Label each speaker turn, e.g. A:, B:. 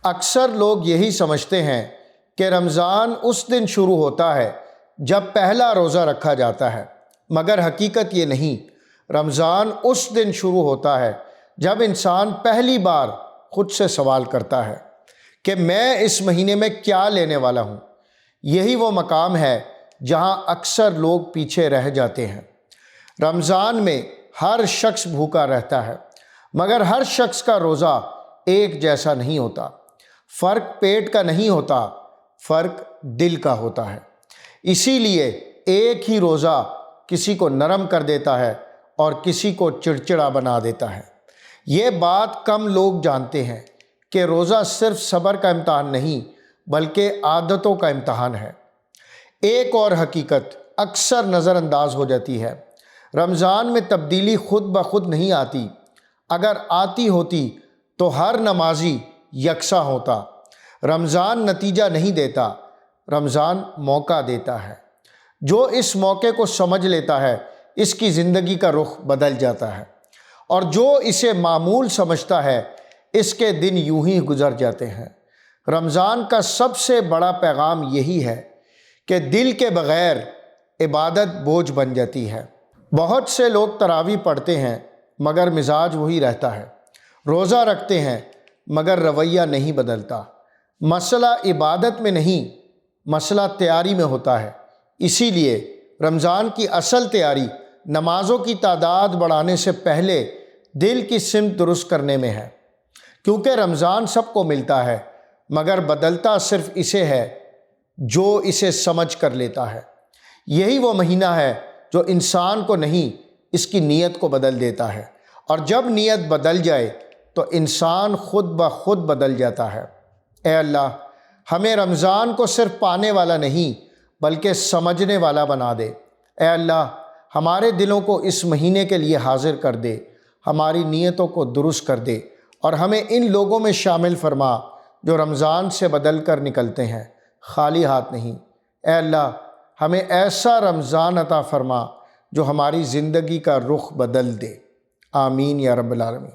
A: اکثر لوگ یہی سمجھتے ہیں کہ رمضان اس دن شروع ہوتا ہے جب پہلا روزہ رکھا جاتا ہے، مگر حقیقت یہ نہیں۔ رمضان اس دن شروع ہوتا ہے جب انسان پہلی بار خود سے سوال کرتا ہے کہ میں اس مہینے میں کیا لینے والا ہوں۔ یہی وہ مقام ہے جہاں اکثر لوگ پیچھے رہ جاتے ہیں۔ رمضان میں ہر شخص بھوکا رہتا ہے، مگر ہر شخص کا روزہ ایک جیسا نہیں ہوتا۔ فرق پیٹ کا نہیں ہوتا، فرق دل کا ہوتا ہے۔ اسی لیے ایک ہی روزہ کسی کو نرم کر دیتا ہے اور کسی کو چڑچڑا بنا دیتا ہے۔ یہ بات کم لوگ جانتے ہیں کہ روزہ صرف صبر کا امتحان نہیں بلکہ عادتوں کا امتحان ہے۔ ایک اور حقیقت اکثر نظر انداز ہو جاتی ہے۔ رمضان میں تبدیلی خود بخود نہیں آتی۔ اگر آتی ہوتی تو ہر نمازی یکساں ہوتا۔ رمضان نتیجہ نہیں دیتا، رمضان موقع دیتا ہے۔ جو اس موقع کو سمجھ لیتا ہے اس کی زندگی کا رخ بدل جاتا ہے، اور جو اسے معمول سمجھتا ہے اس کے دن یوں ہی گزر جاتے ہیں۔ رمضان کا سب سے بڑا پیغام یہی ہے کہ دل کے بغیر عبادت بوجھ بن جاتی ہے۔ بہت سے لوگ تراویح پڑھتے ہیں مگر مزاج وہی رہتا ہے، روزہ رکھتے ہیں مگر رویہ نہیں بدلتا۔ مسئلہ عبادت میں نہیں، مسئلہ تیاری میں ہوتا ہے۔ اسی لیے رمضان کی اصل تیاری نمازوں کی تعداد بڑھانے سے پہلے دل کی سمت درست کرنے میں ہے، کیونکہ رمضان سب کو ملتا ہے مگر بدلتا صرف اسے ہے جو اسے سمجھ کر لیتا ہے۔ یہی وہ مہینہ ہے جو انسان کو نہیں، اس کی نیت کو بدل دیتا ہے، اور جب نیت بدل جائے تو انسان خود بخود بدل جاتا ہے۔ اے اللہ، ہمیں رمضان کو صرف پانے والا نہیں بلکہ سمجھنے والا بنا دے۔ اے اللہ، ہمارے دلوں کو اس مہینے کے لیے حاضر کر دے، ہماری نیتوں کو درست کر دے، اور ہمیں ان لوگوں میں شامل فرما جو رمضان سے بدل کر نکلتے ہیں، خالی ہاتھ نہیں۔ اے اللہ، ہمیں ایسا رمضان عطا فرما جو ہماری زندگی کا رخ بدل دے۔ آمین یا رب العالمین۔